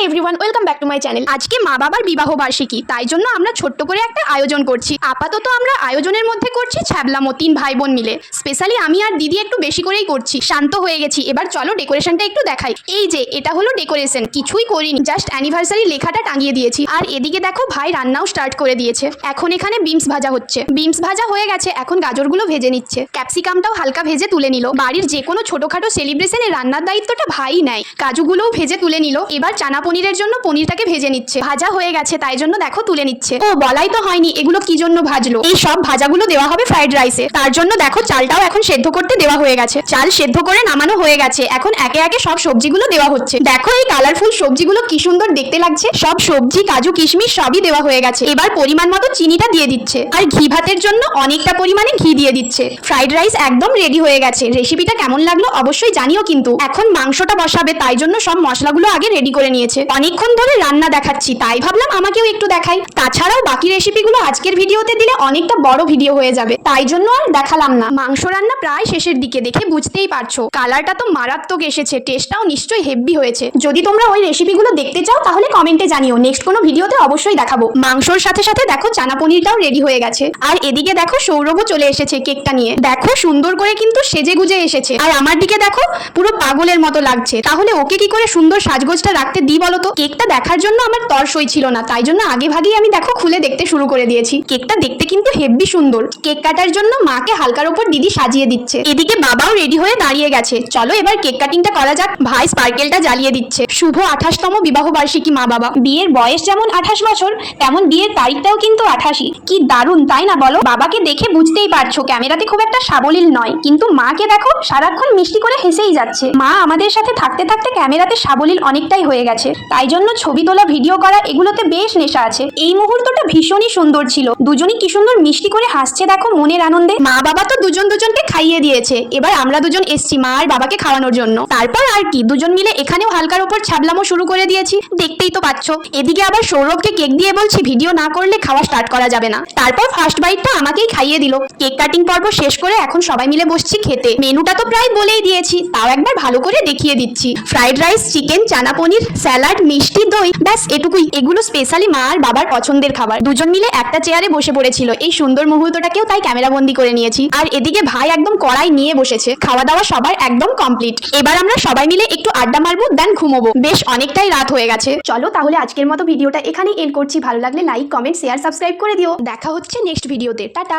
Everyone, welcome back to my channel. আজকে মা বাবার বিবাহ বার্ষিকী, তাই জন্য আমরা ছোট্ট করে একটা আয়োজন করছি। আপাতত আমরা আয়োজনের মধ্যে করছি ছ্যাবলামো 3 ভাই বোন মিলে। স্পেশালি আমি আর দিদি একটু বেশি করেই করছি। শান্ত হয়ে গেছি, এবার চলো ডেকোরেশনটা একটু দেখাই। এই যে এটা হলো ডেকোরেশন, কিছুই করিনি, জাস্ট অ্যানিভার্সারি লেখাটা টাঙিয়ে দিয়েছি। আর এদিকে দেখো ভাই রান্নাও স্টার্ট করে দিয়েছে। এখন এখানে বিমস ভাজা হচ্ছে। বিমস ভাজা হয়ে গেছে, এখন গাজরগুলো ভেজে নিচ্ছে। ক্যাপসিকামটাও হালকা ভেজে তুলে নিল। বাড়ির যে কোনো ছোটখাটো সেলিব্রেশনে রান্নার দায়িত্বটা ভাই নেয়। কাজুগুলোও ভেজে তুলে নিল। এবার চানা পনিরের জন্য পনিরটাকে ভেজে নিচ্ছে। ভাজা হয়ে গেছে, তাই জন্য দেখো তুলে নিচ্ছে। ও বলাই তো হয়নি এগুলো কি জন্য ভাজলো। এই সব ভাজাগুলো দেওয়া হবে ফ্রাইড রাইসে, তার জন্য দেখো চালটাও এখন সেদ্ধ করতে দেওয়া হয়ে গেছে। চাল সেদ্ধ করে নামানো হয়ে গেছে, এখন একে একে সব সবজিগুলো দেওয়া হচ্ছে। দেখো এই কালারফুল সবজিগুলো কি সুন্দর দেখতে লাগছে। সব সবজি, কাজু, কিশমিশ সবই দেওয়া হয়ে গেছে। এবার পরিমাণ মতো চিনিটা দিয়ে দিচ্ছে, আর ঘি ভাতের জন্য অনেকটা পরিমাণে ঘি দিয়ে দিচ্ছে। ফ্রাইড রাইস একদম রেডি হয়ে গেছে। রেসিপিটা কেমন লাগলো অবশ্যই জানিও কিন্তু। এখন মাংসটা বসাবে, তাই জন্য সব মশলাগুলো আগে রেডি করে নিয়েছে। অনেকক্ষণ ধরে রান্না দেখাচ্ছি, তাই ভাবলাম আমাকেও একটু দেখাই। তাছাড়াও বাকি রেসিপিগুলো আজকের ভিডিওতে দিলে অনেকটা বড় ভিডিও হয়ে যাবে, তাই জন্য আর দেখালাম না। মাংস রান্না প্রায় শেষের দিকে, দেখে বুঝতেই পারছো। কালারটা তো মারাত্মক এসেছে, টেস্টটাও নিশ্চয়ই হেভি হয়েছে। যদি তোমরা ওই রেসিপিগুলো দেখতে চাও তাহলে কমেন্টে জানিও, নেক্সট কোনো ভিডিওতে অবশ্যই দেখাবো। মাংসর সাথে সাথে দেখো চানা পনিরটাও রেডি হয়ে গেছে। আর এদিকে দেখো সৌরভও চলে এসেছে কেকটা নিয়ে। দেখো সুন্দর করে কিন্তু সেজে গুজে এসেছে। আর আমার দিকে দেখো পুরো পাগলের মতো লাগছে। তাহলে ওকে কি করে সুন্দর সাজগোজটা রাখতে দিই বলো তো। কেকটা দেখার জন্য আমার তর সই ছিল না, তাই জন্য আগে ভাগেই আমি দেখো খুলে দেখতে শুরু করে দিয়েছি। কেকটা দেখতে কিন্তু হেভি সুন্দর। কেক কাটার জন্য মাকে হালকার উপর দিদি সাজিয়ে দিচ্ছে। এদিকে বাবাও রেডি হয়ে দাঁড়িয়ে গেছে। চলো এবার কেক কাটিংটা করা যাক। ভাই স্পার্কেলটা জ্বালিয়ে দিচ্ছে। শুভ 28তম বিবাহ বার্ষিকী মা বাবা। বিয়ের বয়স যেমন 28 বছর, তেমন বিয়ের তারিখটাও কিন্তু 88। কি দারুণ তাই না বলো। বাবাকে দেখে বুঝতেই পারছো ক্যামেরাতে খুব একটা সাবলীল নয়, কিন্তু মাকে দেখো সারাক্ষণ মিষ্টি করে হেসেই যাচ্ছে। মা আমাদের সাথে থাকতে থাকতে ক্যামেরাতে সাবলীল অনেকটাই হয়ে গেছে, তাই জন্য ছবি তোলা, ভিডিও করা এগুলোতে বেশ নেশা আছে। এই মুহূর্তটা ভীষণই সুন্দর ছিল। দুজনই কি সুন্দর মিষ্টি করে হাসছে দেখো মনের আনন্দে। মা বাবা তো দুজনকে খাইয়ে দিয়েছে, এবার আমরা দুজন এসছি মা আর বাবাকে খাওয়ানোর জন্য। তারপর আর কি, দুজন মিলে এখানেও হালকার উপর ছাবলামো শুরু করে দিয়েছি, দেখতেই তো পাচ্ছ। এদিকে আবার সৌরভকে কেক দিয়ে বলছি ভিডিও না করলে খাওয়া স্টার্ট করা যাবে না। তারপর ফার্স্ট বাইটটা আমাকেই খাইয়ে দিল। কেক কাটিং পর্ব শেষ করে এখন সবাই মিলে বসছি খেতে। মেনুটা তো প্রায় বলেই দিয়েছি, তাও একবার ভালো করে দেখিয়ে দিচ্ছি। ফ্রাইড রাইস, চিকেন, চানা পনির, স্যালাড, মিষ্টি, দই, ব্যাস এটুকুই। এগুলো স্পেশালি মা আর বাবার পছন্দের খাবার। দুজন মিলে একটা চেয়ারে বসে পড়েছিল। এই সুন্দর মুহূর্তটাকেও তাই ক্যামেরা বন্দি করে নিয়েছি। আর এদিকে ভাই একদম কড়াই নিয়ে বসেছে। খাওয়া দাওয়া সবার একদম কমপ্লিট। এবার আমরা সবাই মিলে একটু আড্ডা মারবো, দেন ঘুমোবো। বেশ অনেকটাই রাত হয়ে গেছে। চলো তাহলে আজকের মতো ভিডিওটা এখানেই এন্ড করছি। ভালো লাগলে লাইক, কমেন্ট, শেয়ার, সাবস্ক্রাইব করে দিও। দেখা হচ্ছে নেক্সট ভিডিওতে। টাটা।